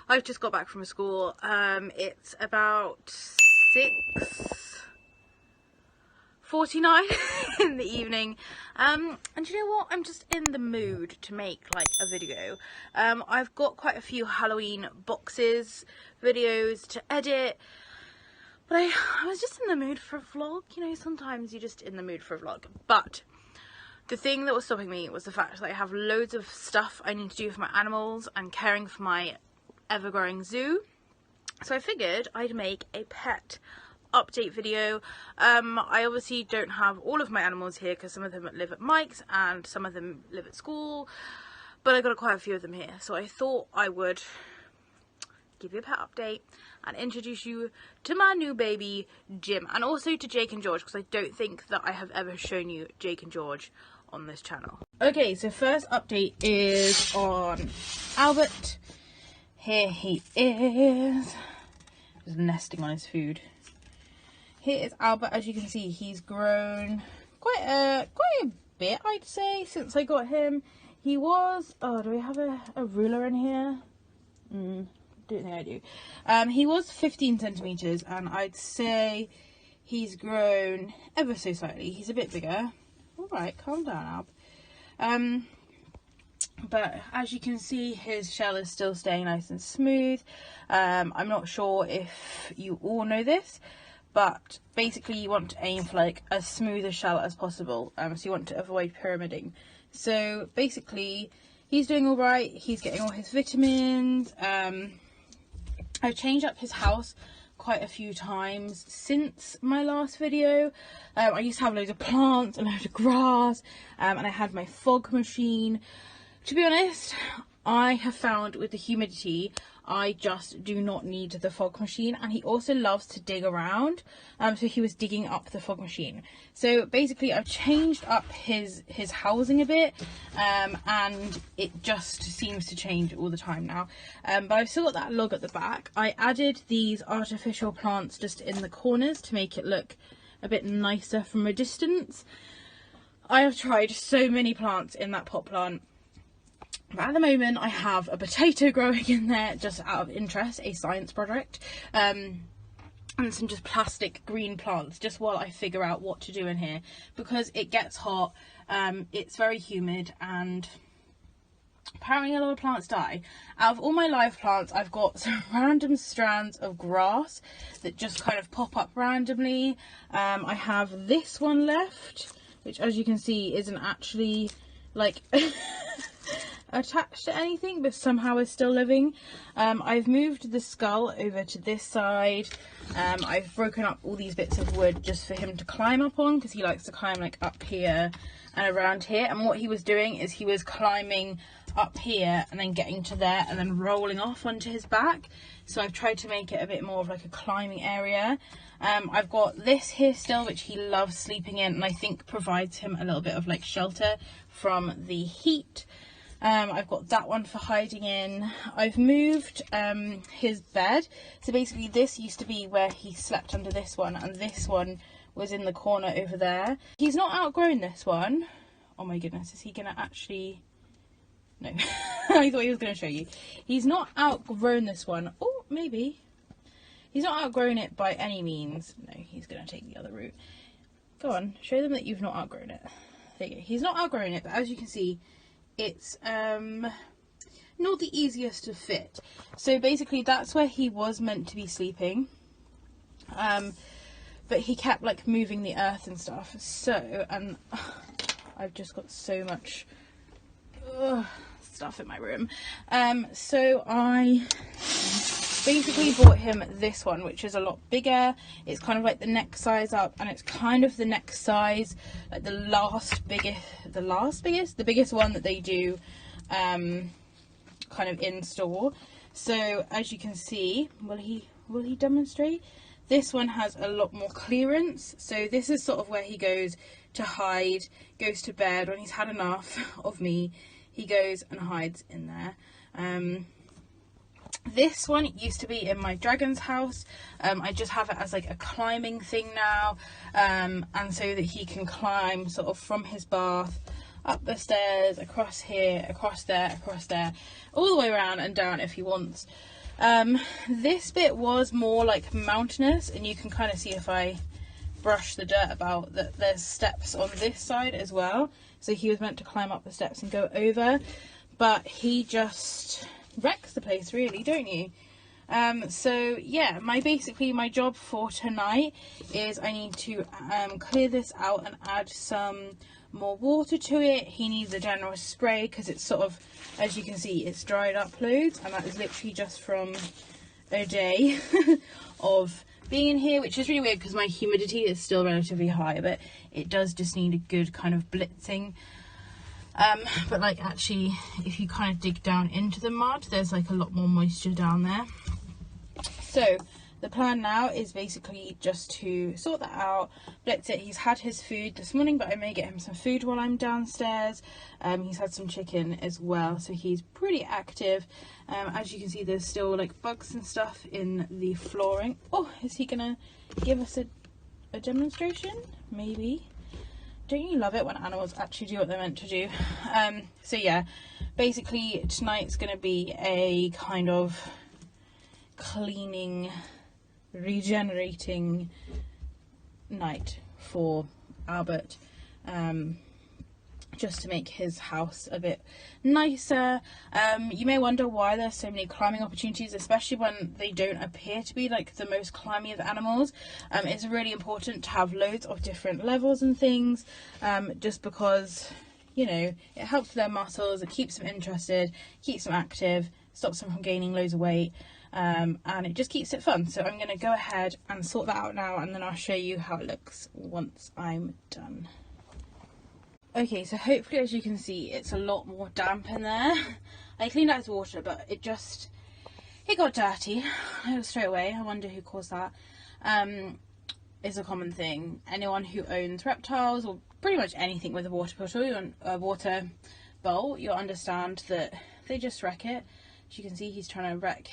I've just got back from school. It's about 6:49 in the evening, and you know what, I'm just in the mood to make like a video. I've got quite a few Halloween boxes videos to edit, but I was just in the mood for a vlog. You know, sometimes you're just in the mood for a vlog. But the thing that was stopping me was the fact that I have loads of stuff I need to do for my animals and caring for my ever-growing zoo. So I figured I'd make a pet update video. I obviously don't have all of my animals here because some of them live at Mike's and some of them live at school, but I got quite a few of them here. So I thought I would give you a pet update and introduce you to my new baby Jim, and also to Jake and George, because I don't think that I have ever shown you Jake and George on this channel. Okay, so first update is on Albert. Here he is, just nesting on his food. Here is Albert. As you can see, he's grown quite a bit, I'd say, since I got him. He was, oh, do we have a ruler in here? Don't think I do. He was 15 centimeters, and I'd say he's grown ever so slightly. He's a bit bigger. All right, calm down, Alb. But as you can see, his shell is still staying nice and smooth. I'm not sure if you all know this, but basically you want to aim for like as smooth a shell as possible. So you want to avoid pyramiding. So basically he's doing all right. He's getting all his vitamins. I've changed up his house quite a few times since my last video. I used to have loads of plants and loads of grass, and I had my fog machine. To be honest, I have found with the humidity, I just do not need the fog machine. And he also loves to dig around, so he was digging up the fog machine. So basically I've changed up his housing a bit, and it just seems to change all the time now. But I've still got that log at the back. I added these artificial plants just in the corners to make it look a bit nicer from a distance. I have tried so many plants in that pot plant, but at the moment I have a potato growing in there just out of interest, a science project, and some just plastic green plants just while I figure out what to do in here, because it gets hot, it's very humid, and apparently a lot of plants die. Out of all my live plants, I've got some random strands of grass that just kind of pop up randomly. I have this one left, which as you can see isn't actually like attached to anything, but somehow is still living. I've moved the skull over to this side. I've broken up all these bits of wood just for him to climb up on, because he likes to climb like up here and around here. And what he was doing is he was climbing up here and then getting to there and then rolling off onto his back. So I've tried to make it a bit more of like a climbing area. I've got this here still, which he loves sleeping in, and I think provides him a little bit of like shelter from the heat. I've got that one for hiding in. I've moved his bed. So basically this used to be where he slept under this one, and this one was in the corner over there. He's not outgrown this one. Oh my goodness, is he gonna actually... No, I thought he was going to show you. He's not outgrown this one. Oh, maybe. He's not outgrown it by any means. No, he's going to take the other route. Go on, show them that you've not outgrown it. There you go. He's not outgrown it, but as you can see, it's not the easiest to fit. So basically that's where he was meant to be sleeping. But he kept like moving the earth and stuff. So, and I've just got so much stuff in my room. So I basically bought him this one, which is a lot bigger. It's kind of like the next size up, and it's kind of the next size, like the biggest one that they do kind of in store. So as you can see, will he demonstrate? This one has a lot more clearance. So this is sort of where he goes to hide, goes to bed when he's had enough of me. He goes and hides in there. This one used to be in my dragon's house. I just have it as like a climbing thing now, and so that he can climb sort of from his bath up the stairs, across here, across there, all the way around and down if he wants. This bit was more like mountainous, and you can kind of see if I brush the dirt about that there's steps on this side as well. So he was meant to climb up the steps and go over, but he just wrecks the place really, don't you? So yeah, basically my job for tonight is I need to clear this out and add some more water to it. He needs a general spray because it's sort of, as you can see, it's dried up loads, and that is literally just from a day of being in here, which is really weird because my humidity is still relatively high, but it does just need a good kind of blitzing. But like actually if you kind of dig down into the mud, there's like a lot more moisture down there. So the plan now is basically just to sort that out, blitz it. He's had his food this morning, but I may get him some food while I'm downstairs. He's had some chicken as well, so he's pretty active. As you can see, there's still like bugs and stuff in the flooring. Oh, is he gonna give us a demonstration? Maybe. Don't you love it when animals actually do what they're meant to do? So yeah, basically tonight's gonna be a kind of cleaning, regenerating night for Albert, just to make his house a bit nicer. You may wonder why there's so many climbing opportunities, especially when they don't appear to be like the most climby of animals. It's really important to have loads of different levels and things, just because, you know, it helps their muscles, it keeps them interested, keeps them active, stops them from gaining loads of weight. And it just keeps it fun. So I'm going to go ahead and sort that out now, and then I'll show you how it looks once I'm done. Okay, so hopefully, as you can see, it's a lot more damp in there. I cleaned out his water, but it got dirty. I was straight away. I wonder who caused that. It's a common thing. Anyone who owns reptiles, or pretty much anything with a water bottle, a water bowl, you'll understand that they just wreck it. As you can see, he's trying to wreck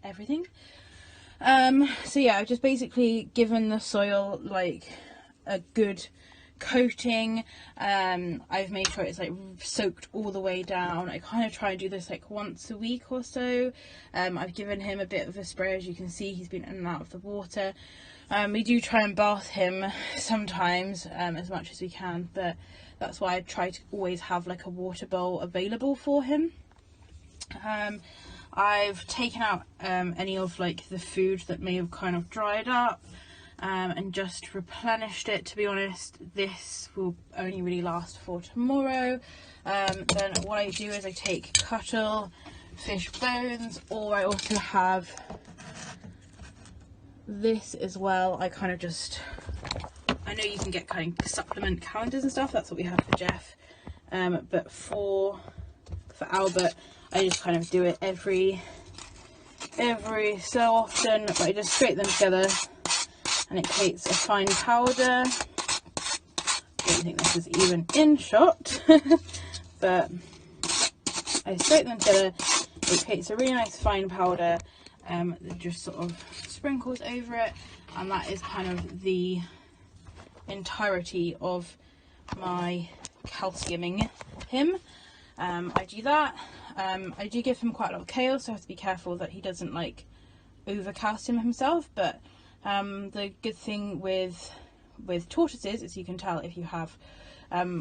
everything. So yeah, I've just basically given the soil like a good coating. I've made sure it's like soaked all the way down. I kind of try and do this like once a week or so. I've given him a bit of a spray. As you can see, he's been in and out of the water. We do try and bath him sometimes, as much as we can, but that's why I try to always have like a water bowl available for him. I've taken out any of like the food that may have kind of dried up, and just replenished it. To be honest, this will only really last for tomorrow. Then what I do is I take cuttle, fish bones, or I also have this as well. I kind of just, I know you can get kind of supplement calendars and stuff, that's what we have for Jeff, but for Albert, I just kind of do it every so often, but I just scrape them together and it creates a fine powder. I don't think this is even in shot, but I scrape them together, it creates a really nice fine powder that just sort of sprinkles over it, and that is kind of the entirety of my calciuming him. I do that. I do give him quite a lot of kale, so I have to be careful that he doesn't like over calcium himself, but the good thing with tortoises is you can tell if you have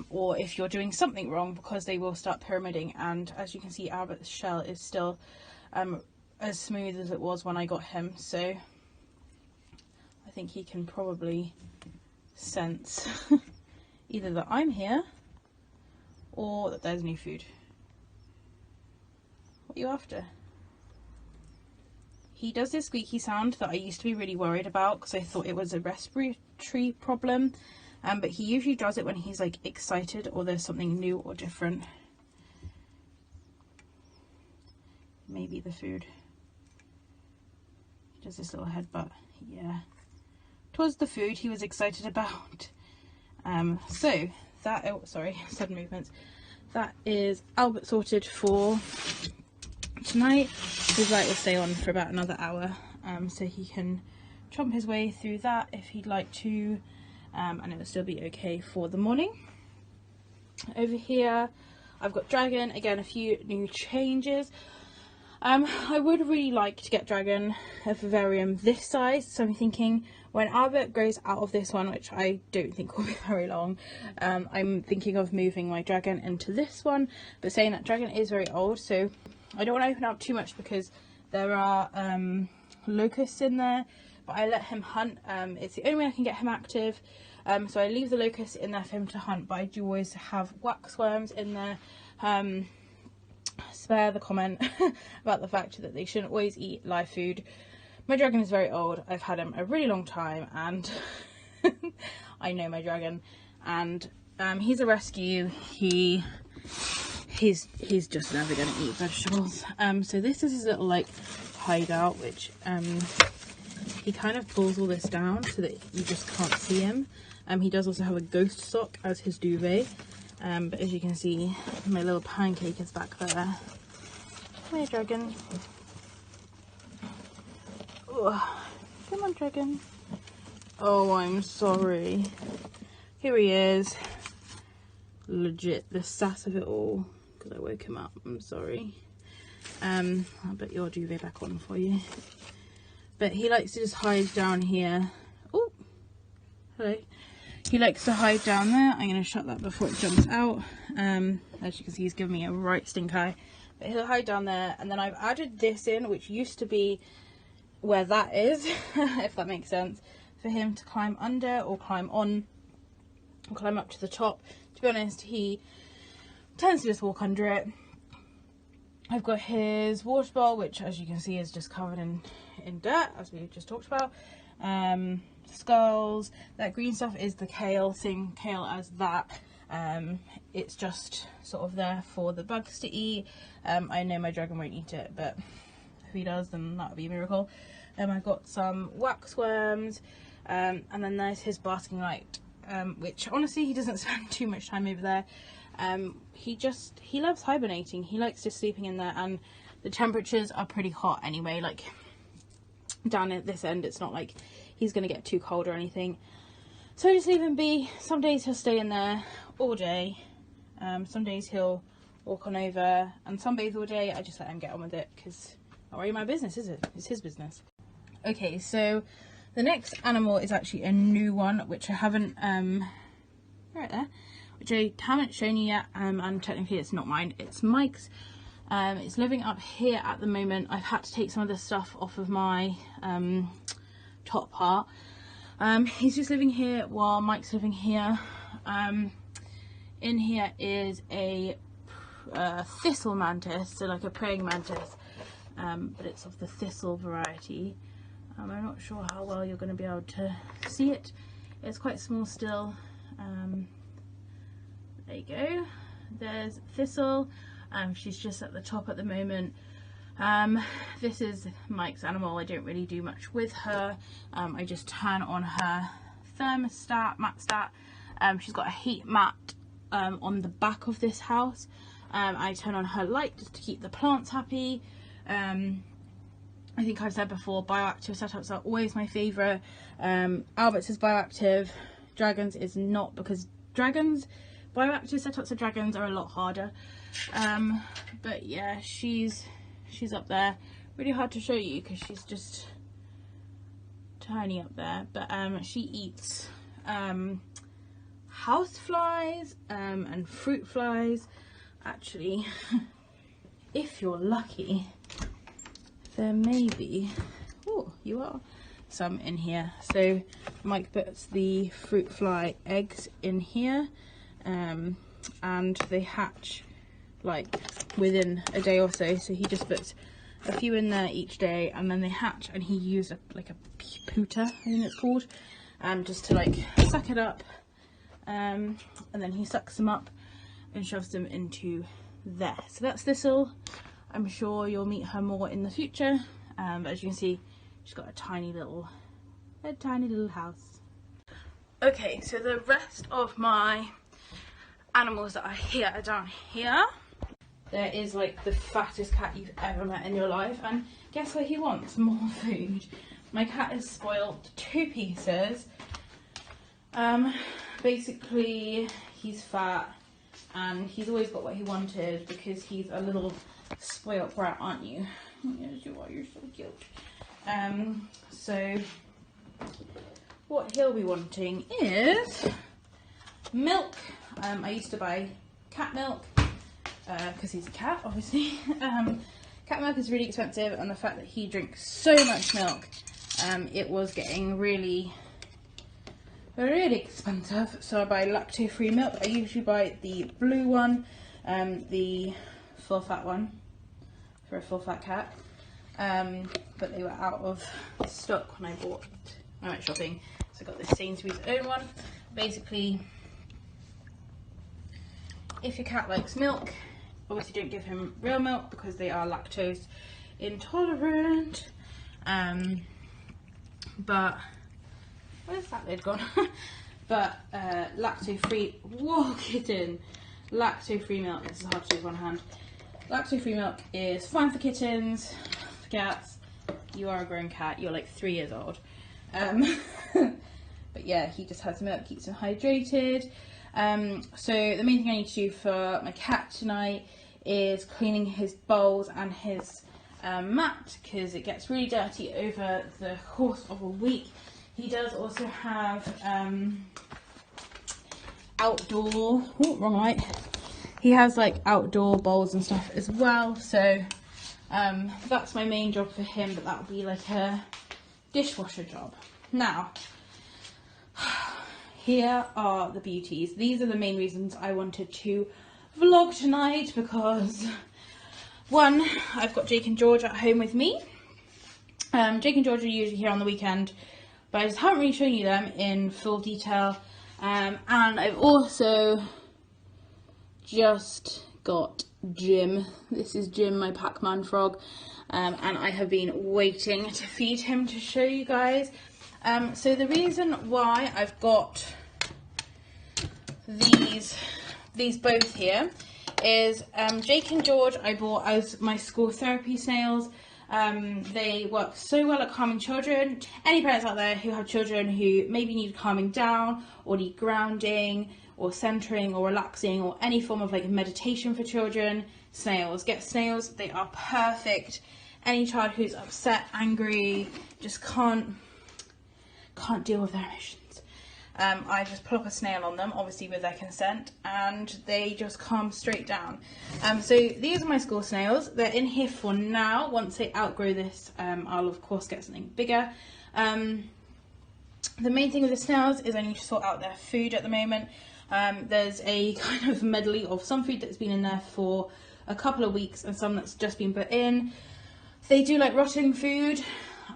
or if you're doing something wrong, because they will start pyramiding, and as you can see, Albert's shell is still as smooth as it was when I got him, so I think he can probably sense either that I'm here or that there's new food. What are you after? He does this squeaky sound that I used to be really worried about because I thought it was a respiratory problem, but he usually does it when he's like excited or there's something new or different. Maybe the food. He does this little headbutt. Yeah, it was the food he was excited about. So that, oh sorry, sudden movements. That is Albert sorted for tonight. His light will stay on for about another hour, so he can chomp his way through that if he'd like to, and it will still be okay for the morning. Over here I've got Dragon, again a few new changes. I would really like to get Dragon a vivarium this size, so I'm thinking when Albert grows out of this one, which I don't think will be very long, I'm thinking of moving my Dragon into this one, but saying that Dragon is very old, so I don't want to open up too much because there are locusts in there, but I let him hunt. It's the only way I can get him active, so I leave the locusts in there for him to hunt, but I do always have waxworms in there. Spare the comment about the fact that they shouldn't always eat live food. My Dragon is very old. I've had him a really long time, and I know my Dragon, and he's a rescue. He's just never going to eat vegetables. So this is his little like hideout, which he kind of pulls all this down so that you just can't see him. He does also have a ghost sock as his duvet. But as you can see, my little pancake is back there. Come here, Dragon. Oh, come on, Dragon. Oh, I'm sorry. Here he is. Legit, the sass of it all. Because I woke him up. I'm sorry. I'll put your duvet back on for you. But he likes to just hide down here. Oh, hello. He likes to hide down there. I'm going to shut that before it jumps out. As you can see, he's giving me a right stink eye. But he'll hide down there. And then I've added this in, which used to be where that is, if that makes sense, for him to climb under or climb on or climb up to the top. To be honest, he tends to just walk under it. I've got his water bowl, which as you can see is just covered in dirt, as we just talked about. Skulls, that green stuff is the kale, same kale as that. It's just sort of there for the bugs to eat. I know my Dragon won't eat it, but if he does, then that would be a miracle. I've got some waxworms, and then there's his basking light, which honestly he doesn't spend too much time over there. He loves hibernating. He likes just sleeping in there, and the temperatures are pretty hot anyway. Like down at this end, it's not like he's going to get too cold or anything. So I just leave him be. Some days he'll stay in there all day. Some days he'll walk on over, and some days all day I just let him get on with it because not really my business, is it? It's his business. Okay, so the next animal is actually a new one, which I haven't right there, which I haven't shown you yet, and technically it's not mine, it's Mike's. It's living up here at the moment. I've had to take some of the stuff off of my top part. He's just living here while Mike's living here. In here is a Thistle-Mantis, so like a praying mantis, but it's of the thistle variety. I'm not sure how well you're going to be able to see it. It's quite small still. There you go. There's Thistle. She's just at the top at the moment. This is Mike's animal. I don't really do much with her. I just turn on her thermostat, mat stat. She's got a heat mat on the back of this house. I turn on her light just to keep the plants happy. I think I've said before, bioactive setups are always my favourite. Albert's is bioactive, Dragon's is not, because Dragon's bioactive setups of Dragons are a lot harder. But yeah, she's up there. Really hard to show you because she's just tiny up there. But she eats house flies and fruit flies. Actually, if you're lucky, there may be, oh, you are, some in here. So Mike puts the fruit fly eggs in here, and they hatch like within a day or so. So he just puts a few in there each day, and then they hatch, and he used like a pooter, I think it's called, just to like suck it up, and then he sucks them up and shoves them into there. So that's Thistle. I'm sure you'll meet her more in the future, but as you can see, she's got a tiny little house. Okay, so the rest of my animals that are here are down here. There is like the fattest cat you've ever met in your life, and guess what he wants? More food. My cat is spoiled 2 pieces. Basically he's fat, and he's always got what he wanted because he's a little spoilt brat, aren't you? Yes, you are. You're so cute. So what he'll be wanting is milk. I used to buy cat milk because he's a cat, obviously. Cat milk is really expensive, and the fact that he drinks so much milk, it was getting really expensive. So I buy lactose-free milk. I usually buy the blue one, the full fat one for a full fat cat. But they were out of stock when I went shopping. So I got this Sainsbury's own one. Basically, if your cat likes milk, obviously don't give him real milk because they are lactose intolerant. But where's that lid gone? But lactose-free, whoa kitten, lactose-free milk, this is hard to do with one hand. Lactose-free milk is fine for kittens, for cats. You are a grown cat, you're like 3 years old. But yeah, he just has milk, keeps him hydrated. So the main thing I need to do for my cat tonight is cleaning his bowls and his mat, because it gets really dirty over the course of a week. He does also have outdoor, oh, wrong light. He has like outdoor bowls and stuff as well, so that's my main job for him, but that would be like a dishwasher job. Now, here are the beauties. These are the main reasons I wanted to vlog tonight, because one, I've got Jake and George at home with me. Jake and George are usually here on the weekend, but I just haven't really shown you them in full detail. And I've also just got Jim. This is Jim, my Pac-Man frog, and I have been waiting to feed him to show you guys. So the reason why I've got these both here is Jake and George I bought as my school therapy snails. They work so well at calming children. Any parents out there who have children who maybe need calming down or need grounding or centering or relaxing or any form of like meditation for children, snails. Get snails, they are perfect. Any child who's upset, angry, just can't deal with their emotions. I just plop a snail on them, obviously with their consent, and they just calm straight down. So these are my school snails. They're in here for now. Once they outgrow this, I'll of course get something bigger. The main thing with the snails is I need to sort out their food at the moment. There's a kind of medley of some food that's been in there for a couple of weeks and some that's just been put in. They do like rotting food.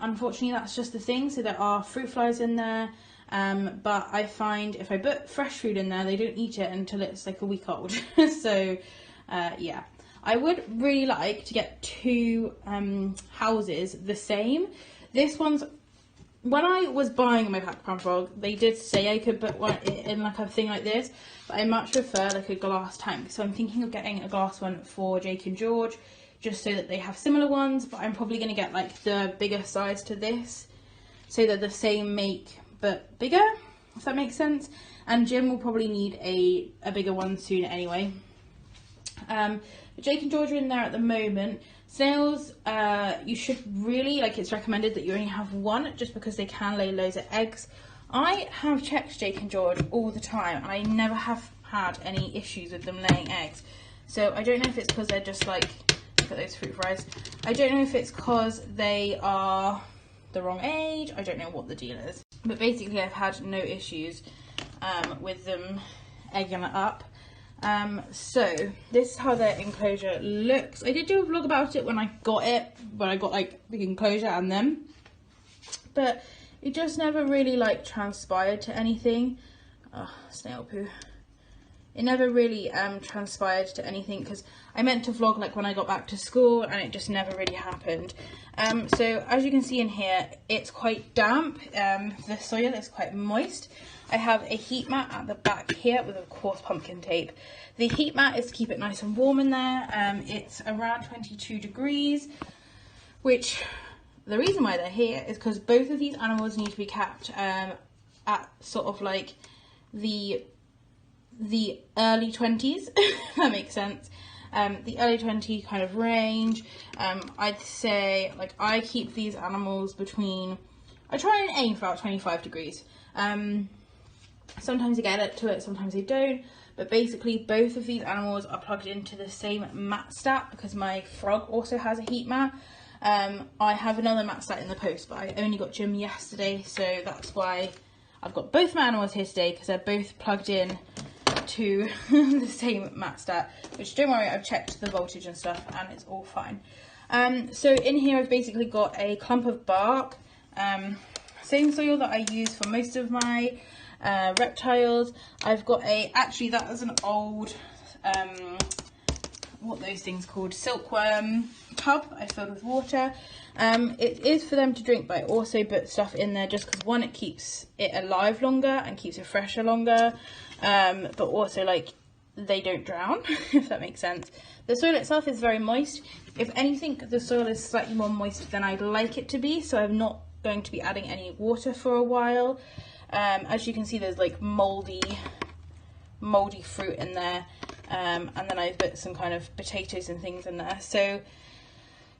Unfortunately, that's just the thing. So there are fruit flies in there. But I find if I put fresh food in there, they don't eat it until it's like a week old. So, yeah. I would really like to get two houses the same. This one's, when I was buying my Pac-Man frog, they did say I could put one in like a thing like this, but I much prefer like a glass tank. So I'm thinking of getting a glass one for Jake and George, just so that they have similar ones, but I'm probably going to get like the bigger size to this, so they're the same make but bigger, if that makes sense. And Jim will probably need a bigger one soon anyway. Jake and George are in there at the moment. Snails, you should really, like, it's recommended that you only have one, just because they can lay loads of eggs. I have checked Jake and George all the time, and I never have had any issues with them laying eggs. So I don't know if it's because they're just like, look at those fruit fries. I don't know if it's because they are the wrong age. I don't know what the deal is. But basically I've had no issues with them egging it up. So this is how their enclosure looks. I did do a vlog about it when I got it, when I got like the enclosure and them, but it just never really like transpired to anything. Snail poo. It never really transpired to anything, because I meant to vlog like when I got back to school, and it just never really happened. So as you can see in here, it's quite damp. The soil is quite moist. I have a heat mat at the back here with, of course, pumpkin tape. The heat mat is to keep it nice and warm in there. It's around 22 degrees, which the reason why they're here is because both of these animals need to be kept at sort of like the the early 20s, if that makes sense. The early 20 kind of range. I'd say, like, I keep these animals between, I try and aim for about 25 degrees. Sometimes I get it to it, sometimes I don't. But basically, both of these animals are plugged into the same mat stat because my frog also has a heat mat. I have another mat stat in the post, but I only got Jim yesterday, so that's why I've got both my animals here today, because they're both plugged in to the same mat stat, which, don't worry, I've checked the voltage and stuff and it's all fine. So in here I've basically got a clump of bark, same soil that I use for most of my reptiles. I've got actually that is an old, what those things called, silkworm tub I filled with water. It is for them to drink, but I also put stuff in there just because, one, it keeps it alive longer and keeps it fresher longer, but also, like, they don't drown, if that makes sense. The soil itself is very moist. If anything, the soil is slightly more moist than I'd like it to be, so I'm not going to be adding any water for a while. As you can see, there's like moldy fruit in there, and then I've put some kind of potatoes and things in there. So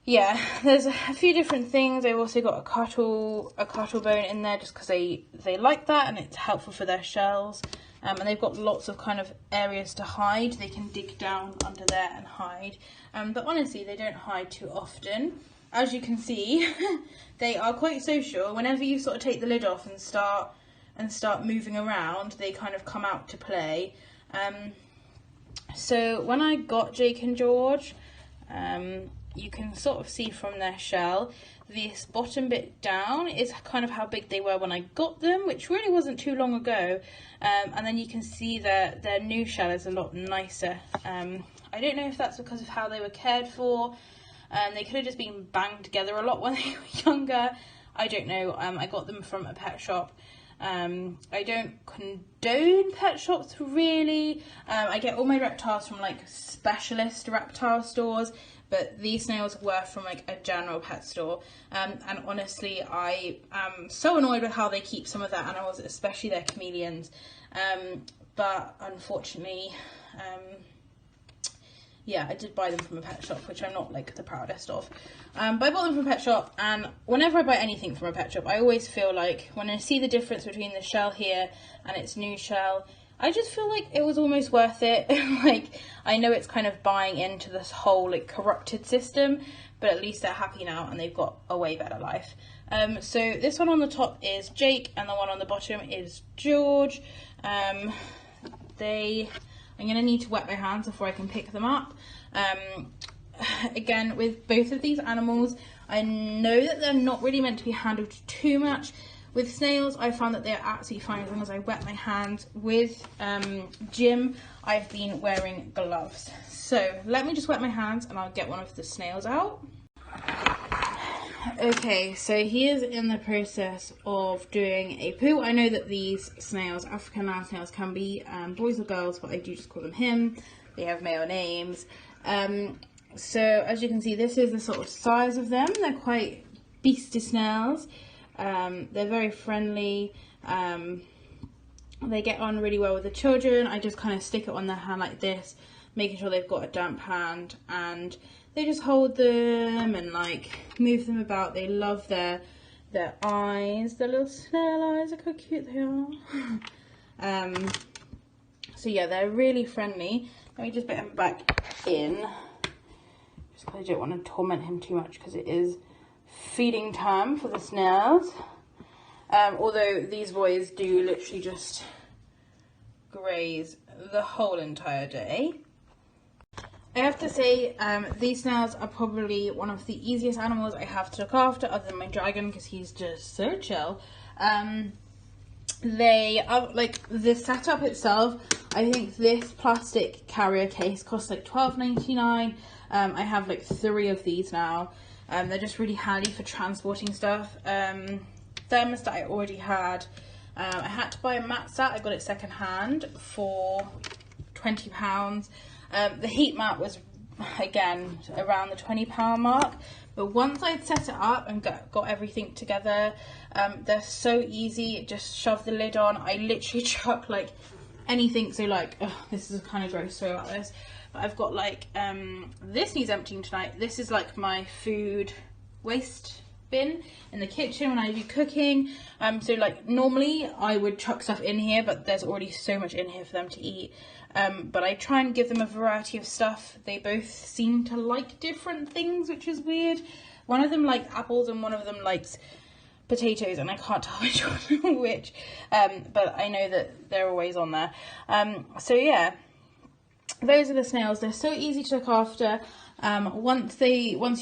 yeah, there's a few different things. I've also got a cuttle bone in there just because they like that and it's helpful for their shells. And they've got lots of kind of areas to hide. They can dig down under there and hide. But honestly, they don't hide too often. As you can see, they are quite social. Whenever you sort of take the lid off and start moving around, they kind of come out to play. So when I got Jake and George, you can sort of see from their shell, this bottom bit down is kind of how big they were when I got them, which really wasn't too long ago. And then you can see their new shell is a lot nicer. I don't know if that's because of how they were cared for. They could have just been banged together a lot when they were younger. I don't know. I got them from a pet shop. I don't condone pet shops really. I get all my reptiles from like specialist reptile stores, but these snails were from like a general pet store. And honestly, I am so annoyed with how they keep some of their animals, especially their chameleons. But unfortunately, yeah, I did buy them from a pet shop, which I'm not like the proudest of. But I bought them from a pet shop, and whenever I buy anything from a pet shop, I always feel like when I see the difference between the shell here and its new shell, I just feel like it was almost worth it. Like, I know it's kind of buying into this whole like corrupted system, but at least they're happy now and they've got a way better life. So this one on the top is Jake and the one on the bottom is George. I'm going to need to wet my hands before I can pick them up. Again, with both of these animals, I know that they're not really meant to be handled too much. With snails, I found that they're absolutely fine as long as I wet my hands. With Jim, I've been wearing gloves. So let me just wet my hands and I'll get one of the snails out. Okay, so he is in the process of doing a poo. I know that these snails, African land snails, can be boys or girls, but I do just call them him. They have male names. So as you can see, this is the sort of size of them. They're quite beastie snails. They're very friendly. They get on really well with the children. I just kind of stick it on their hand like this, making sure they've got a damp hand, and they just hold them and like move them about. They love their eyes, their little snail eyes. Look how cute they are. So yeah, they're really friendly. Let me just put him back in, just because I don't want to torment him too much because it is feeding time for the snails. Although these boys do literally just graze the whole entire day. I have to say, these snails are probably one of the easiest animals I have to look after, other than my dragon, because he's just so chill. They are, like, the setup itself, I think this plastic carrier case costs like $12.99. I have like 3 of these now. They're just really handy for transporting stuff. Thermostat I already had. I had to buy a mat stat. I got it second hand for £20. The heat mat was, again, around the £20 mark. But once I'd set it up and got everything together, they're so easy. Just shove the lid on. I literally chuck like anything. So like, this is a kind of gross story about this, but I've got like, this needs emptying tonight. This is like my food waste bin in the kitchen when I do cooking. So like normally I would chuck stuff in here, but there's already so much in here for them to eat. But I try and give them a variety of stuff. They both seem to like different things, which is weird. One of them likes apples and one of them likes potatoes, and I can't tell which one which, but I know that they're always on there. So yeah, those are the snails. They're so easy to look after. Once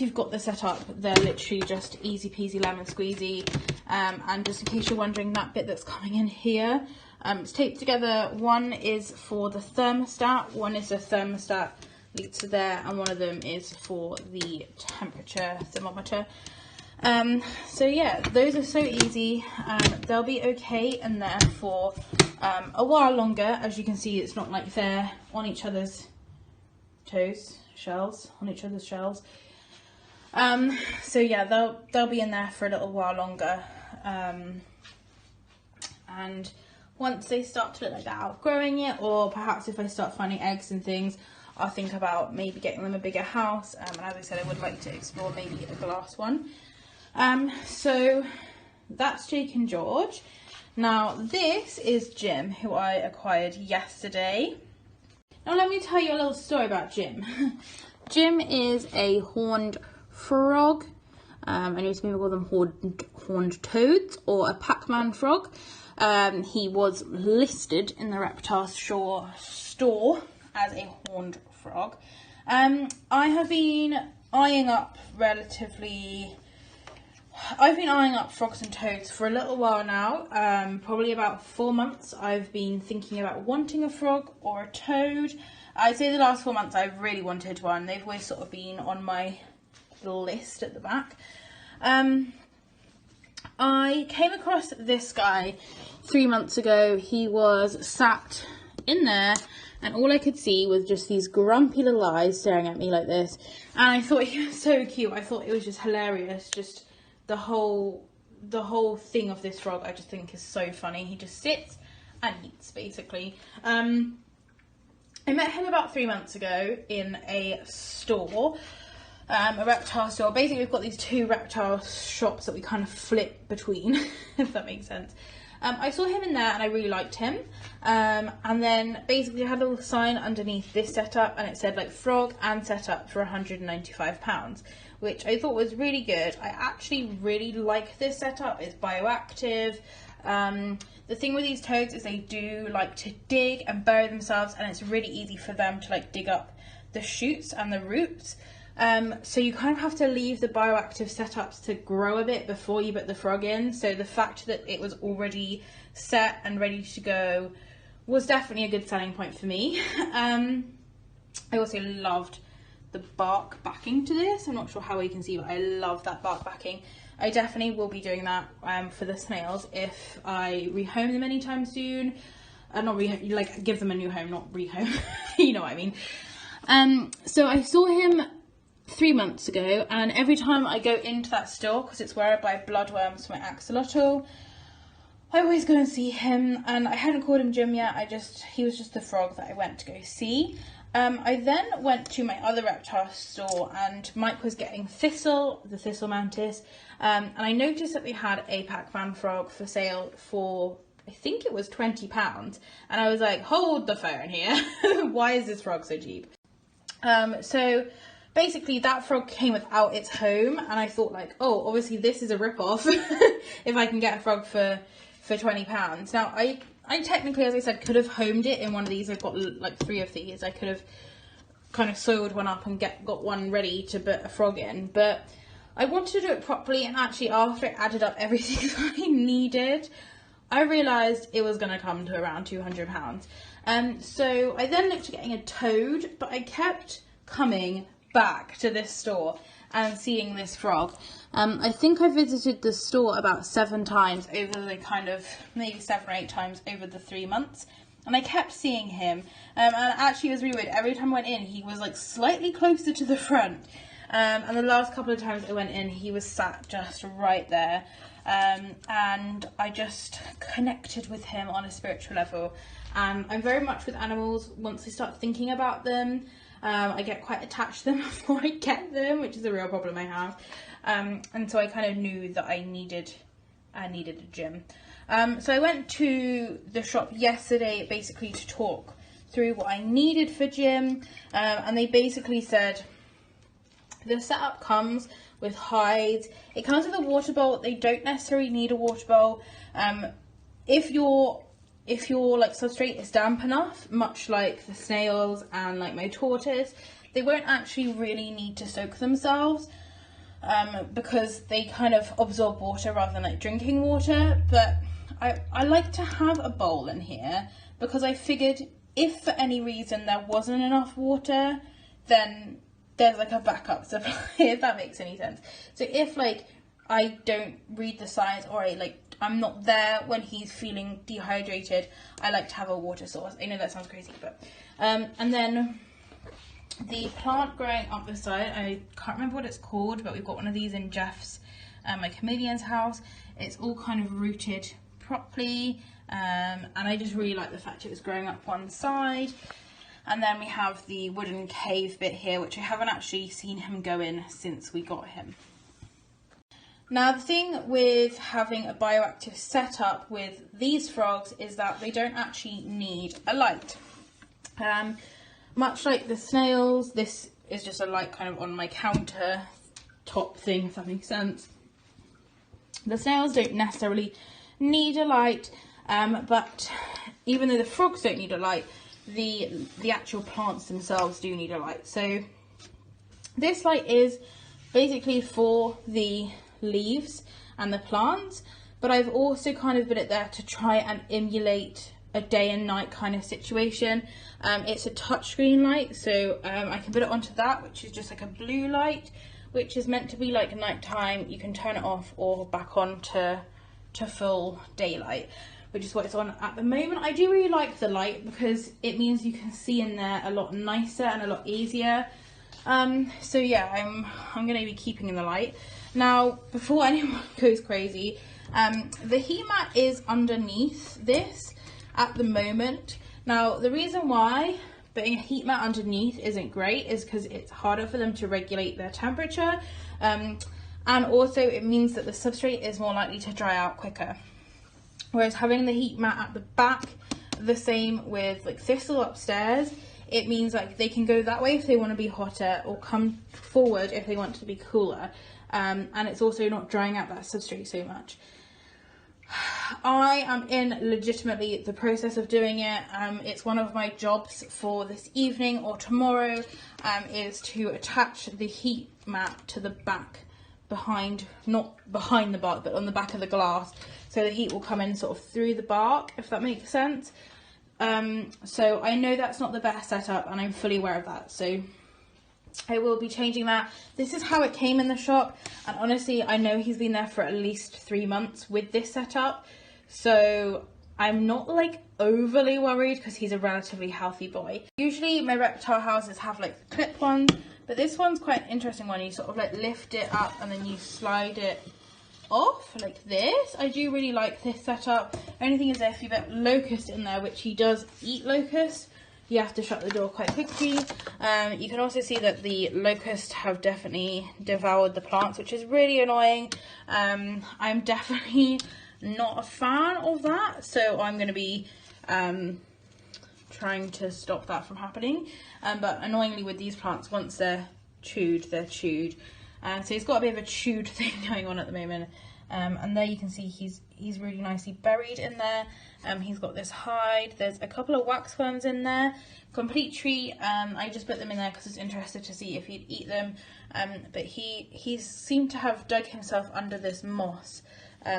you've got the set up, they're literally just easy peasy lemon squeezy. And just in case you're wondering, that bit that's coming in here, it's taped together. One is for the thermostat, one is the thermostat leads to there, and one of them is for the temperature thermometer. So yeah, those are so easy. They'll be okay in there for a while longer. As you can see, it's not like they're on each other's shells. So yeah, they'll be in there for a little while longer. And once they start to look like they're outgrowing it, or perhaps if I start finding eggs and things, I'll think about maybe getting them a bigger house. And as I said, I would like to explore maybe a glass one. So that's Jake and George. Now this is Jim, who I acquired yesterday. Now let me tell you a little story about Jim. Jim is a horned frog. I know some people call them horned toads, or a Pac-Man frog. He was listed in the Reptiles store as a horned frog. I have been eyeing up I've been eyeing up frogs and toads for a little while now, probably about 4 months. I've been thinking about wanting a frog or a toad. I'd say the last 4 months I've really wanted one. They've always sort of been on my list at the back. I came across this guy 3 months ago. He was sat in there, and all I could see was just these grumpy little eyes staring at me like this. And I thought he was so cute. I thought it was just hilarious. Just the whole thing of this frog I just think is so funny. He just sits and eats, basically. I met him about 3 months ago in a store, a reptile store. Basically, we've got these two reptile shops that we kind of flip between, if that makes sense. I saw him in there and I really liked him. And then basically I had a little sign underneath this setup, and it said like frog and setup for £195, which I thought was really good. I actually really like this setup. It's bioactive. The thing with these toads is they do like to dig and bury themselves, and it's really easy for them to like dig up the shoots and the roots. So you kind of have to leave the bioactive setups to grow a bit before you put the frog in. So the fact that it was already set and ready to go was definitely a good selling point for me. I also loved the bark backing to this. I'm not sure how you can see, but I love that bark backing. I definitely will be doing that for the snails if I rehome them anytime soon. Not give them a new home, not rehome. You know what I mean. So I saw him 3 months ago, and every time I go into that store, because it's where I buy bloodworms for my axolotl, I always go and see him. And I hadn't called him Jim yet. He was just the frog that I went to go see. I then went to my other reptile store, and Mike was getting the Thistle-Mantis, and I noticed that they had a Pac-Man frog for sale for, I think it was £20, and I was like, hold the phone here. Why is this frog so cheap? So basically that frog came without its home, and I thought like, oh, obviously this is a rip-off if I can get a frog for £20. Now I technically, as I said, could have homed it in one of these. I've got like 3 of these. I could have kind of soiled one up and got one ready to put a frog in, but I wanted to do it properly, and actually after I added up everything that I needed, I realised it was going to come to around £200. So I then looked at getting a toad, but I kept coming back to this store and seeing this frog. I think I visited the store about 7 times over the maybe 7 or 8 times over the 3 months, and I kept seeing him. And actually it was really weird. Every time I went in, he was like slightly closer to the front. And the last couple of times I went in, he was sat just right there. And I just connected with him on a spiritual level. I'm very much with animals. Once I start thinking about them, I get quite attached to them before I get them, which is a real problem I have. And so I kind of knew that I needed a gym. So I went to the shop yesterday basically to talk through what I needed for gym, and they basically said the setup comes with hides. It comes with a water bowl. They don't necessarily need a water bowl. If your like substrate is damp enough, much like the snails and like my tortoise, they won't actually really need to soak themselves, because they kind of absorb water rather than like drinking water. But I like to have a bowl in here because I figured if for any reason there wasn't enough water, then there's like a backup supply, if that makes any sense. So if like I don't read the signs, or I'm not there when he's feeling dehydrated, I like to have a water source. I know that sounds crazy, but and then the plant growing up the side, I can't remember what it's called, but we've got one of these in Jeff's, my chameleon's house. It's all kind of rooted properly, and I just really like the fact it was growing up one side. And then we have the wooden cave bit here, which I haven't actually seen him go in since we got him. Now, the thing with having a bioactive setup with these frogs is that they don't actually need a light. Much like the snails, this is just a light kind of on my counter top thing, if that makes sense. The snails don't necessarily need a light, but even though the frogs don't need a light, the actual plants themselves do need a light. So this light is basically for the leaves and the plants, but I've also kind of put it there to try and emulate a day and night kind of situation. It's a touchscreen light, so I can put it onto that, which is just like a blue light, which is meant to be like nighttime. You can turn it off or back on to full daylight, which is what it's on at the moment. I do really like the light because it means you can see in there a lot nicer and a lot easier. So yeah, I'm going to be keeping the light. Now, before anyone goes crazy, the heat mat is underneath this at the moment. Now, the reason why putting a heat mat underneath isn't great is because it's harder for them to regulate their temperature, and also it means that the substrate is more likely to dry out quicker. Whereas having the heat mat at the back, the same with like Thistle upstairs, it means like they can go that way if they want to be hotter, or come forward if they want to be cooler. And it's also not drying out that substrate so much. I am in legitimately the process of doing it. It's one of my jobs for this evening or tomorrow, is to attach the heat mat to the back behind, not behind the bark, but on the back of the glass, so the heat will come in sort of through the bark, if that makes sense. So I know that's not the best setup, and I'm fully aware of that, so I will be changing that. This is how it came in the shop, and honestly I know he's been there for at least 3 months with this setup, so I'm not like overly worried because he's a relatively healthy boy. Usually my reptile houses have like the clip ones, but this one's quite an interesting one. You sort of like lift it up and then you slide it off like this. I do really like this setup. Only thing is if you get locust in there, which he does eat locust, you have to shut the door quite quickly. You can also see that the locusts have definitely devoured the plants, which is really annoying. I'm definitely not a fan of that, so I'm going to be trying to stop that from happening. But annoyingly with these plants, once they're chewed, they're chewed. So he's got a bit of a chewed thing going on at the moment. And there you can see he's really nicely buried in there. He's got this hide. There's a couple of wax worms in there. Complete treat. I just put them in there because I was interested to see if he'd eat them. But he seemed to have dug himself under this moss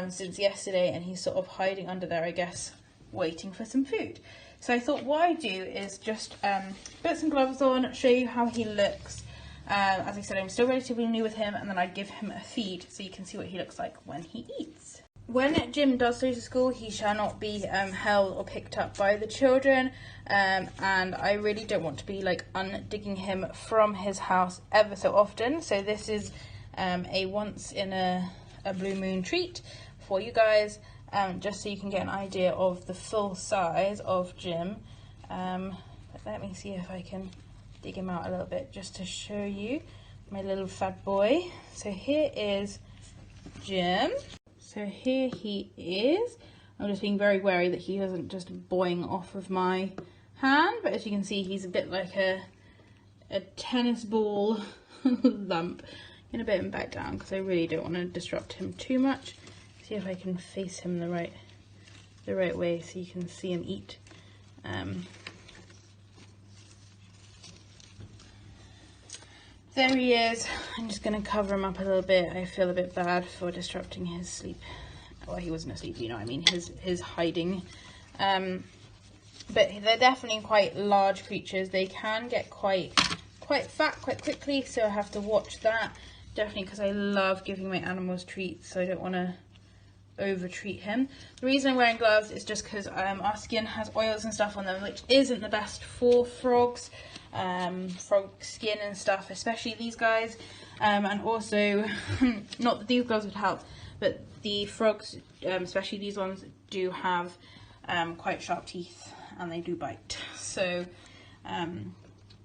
since yesterday, and he's sort of hiding under there, I guess, waiting for some food. So I thought what I'd do is just put some gloves on, show you how he looks. As I said, I'm still relatively new with him, and then I'd give him a feed so you can see what he looks like when he eats. when Jim does go to school, he shall not be held or picked up by the children, and I really don't want to be like undigging him from his house ever so often. So this is a once in a blue moon treat for you guys, just so you can get an idea of the full size of Jim. But let me see if I can dig him out a little bit just to show you my little fat boy. So here is Jim. So here he is. I'm just being very wary that he doesn't just boing off of my hand, but as you can see, he's a bit like a tennis ball lump. I'm gonna put him back down because I really don't want to disrupt him too much. See if I can face him the right way so you can see him eat. There he is. I'm just going to cover him up a little bit. I feel a bit bad for disrupting his sleep. Well, he wasn't asleep, you know what I mean, his hiding. But they're definitely quite large creatures. They can get quite fat quite quickly, so I have to watch that. Definitely because I love giving my animals treats, so I don't want to over-treat him. The reason I'm wearing gloves is just because our skin has oils and stuff on them, which isn't the best for frogs. Frog skin and stuff, especially these guys, and also not that these gloves would help, but the frogs, especially these ones, do have quite sharp teeth and they do bite, so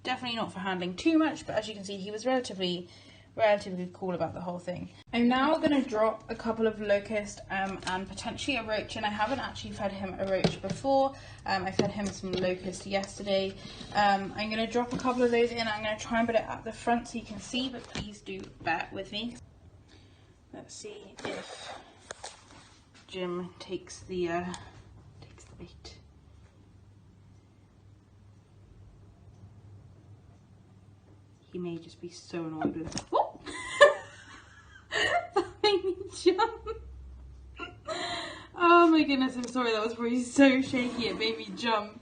definitely not for handling too much. But as you can see, he was relatively cool about the whole thing. I'm now going to drop a couple of locust and potentially a roach in. I haven't actually fed him a roach before. I fed him some locust yesterday. I'm going to drop a couple of those in. I'm going to try and put it at the front so you can see, but please do bear with me. Let's see if Jim takes the bait. He may just be so annoyed with it. Oh! That made me jump. Oh my goodness, I'm sorry, that was probably so shaky it made me jump.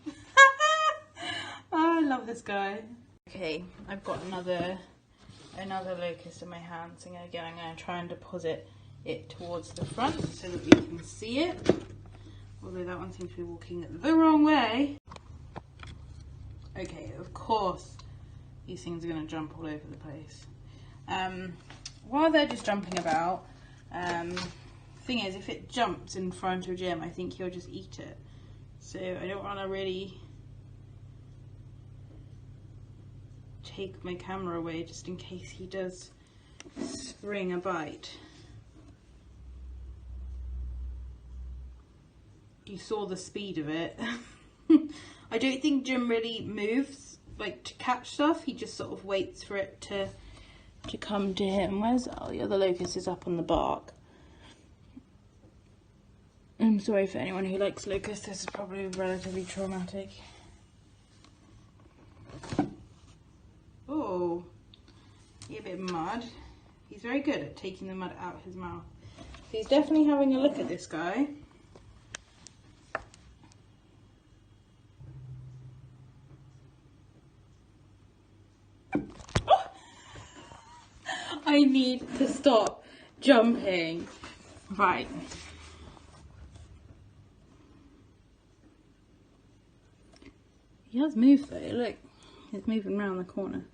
Oh, I love this guy. Okay, I've got another locust in my hand, so again I'm going to try and deposit it towards the front so that we can see it. Although that one seems to be walking the wrong way. Okay, of course these things are going to jump all over the place. While they're just jumping about, thing is, if it jumps in front of Jim, I think he'll just eat it. So I don't want to really take my camera away just in case he does spring a bite. You saw the speed of it. I don't think Jim really moves like to catch stuff. He just sort of waits for it to come to him. Where's the other locust? Is up on the bark. I'm sorry for anyone who likes locusts. This is probably relatively traumatic. Oh, a bit of mud. He's very good at taking the mud out of his mouth. So he's definitely having a look at this guy. Oh! I need to stop jumping. Right. He has moved though, look. He's moving around the corner.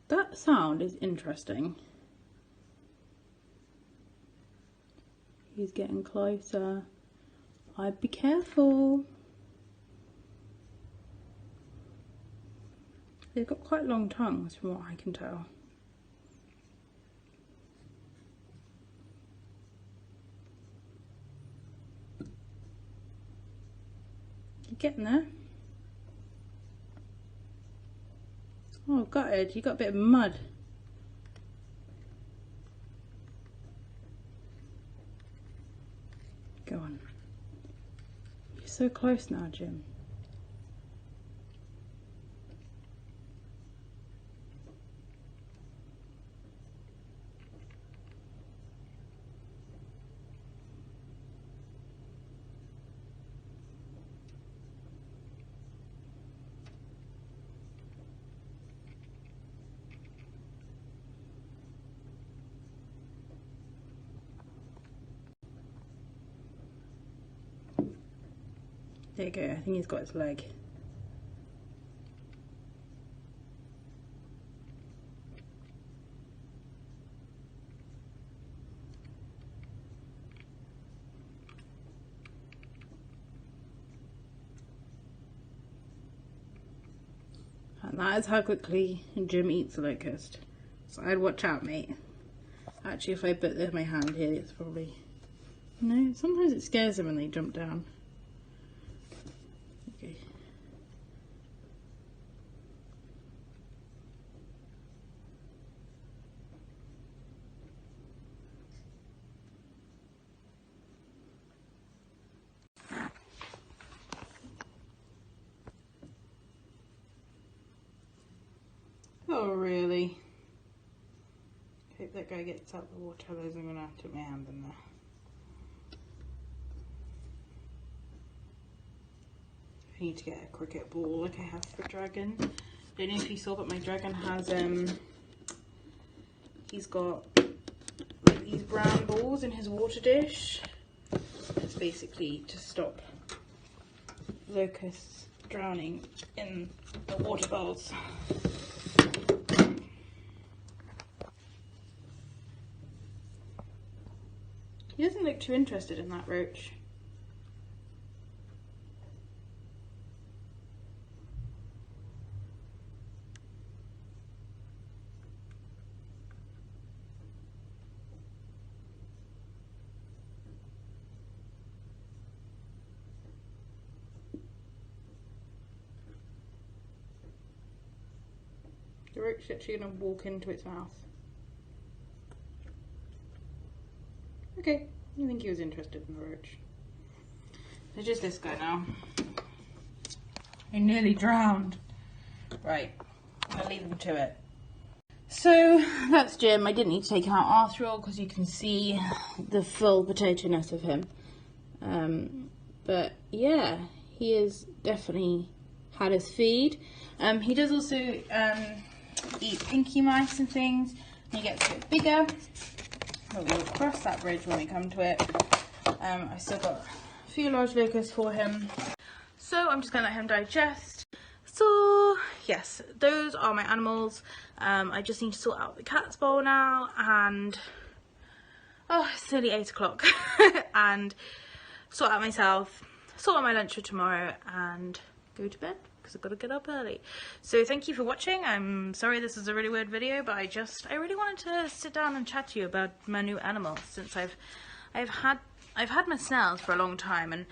That sound is interesting. He's getting closer. I'd be careful. They've got quite long tongues from what I can tell. You're getting there. Oh, gutted. You got a bit of mud. Go on. You're so close now, Jim. There you go, I think he's got his leg. And that is how quickly Jim eats a locust. So I'd watch out, mate. Actually, if I put my hand here, it's probably... No, sometimes it scares them when they jump down. Okay. Oh, really? Hope that guy gets out the water, otherwise I'm gonna have to put my hand in there. I need to get a cricket ball like I have for Dragon. Don't know if you saw, but my Dragon has he's got like these brown balls in his water dish. It's basically to stop locusts drowning in the water bowls. He doesn't look too interested in that roach. The roach is actually going to walk into its mouth. Okay, I think he was interested in the roach. There's just this guy now. I nearly drowned. Right, I'll leave him to it. So that's Jim. I didn't need to take him out after all because you can see the full potato-ness of him. But yeah, he has definitely had his feed. He does also eat pinky mice and things. He gets a bit bigger. But we'll cross that bridge when we come to it. I still got a few large locusts for him. So I'm just going to let him digest. So yes, those are my animals. I just need to sort out the cat's bowl now, and oh, it's nearly 8 o'clock. And sort out myself, sort out my lunch for tomorrow, and go to bed because I've got to get up early. So thank you for watching. I'm sorry this is a really weird video, but I really wanted to sit down and chat to you about my new animals, since I've had my snails for a long time,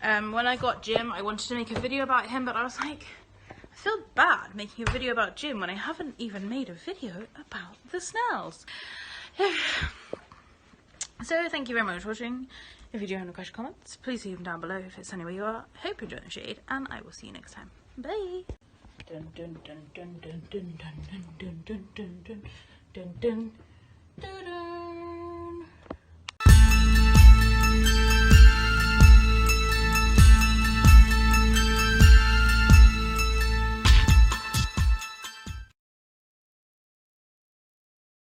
and when I got Jim, I wanted to make a video about him, but I was like, I feel bad making a video about Jim when I haven't even made a video about the snails. So thank you very much for watching. If you do have any questions or comments, please leave them down below if it's anywhere you are. Hope you enjoy the shade, and I will see you next time. Bye. Dun dun dun dun dun dun dun dun dun dun dun dun dun dun.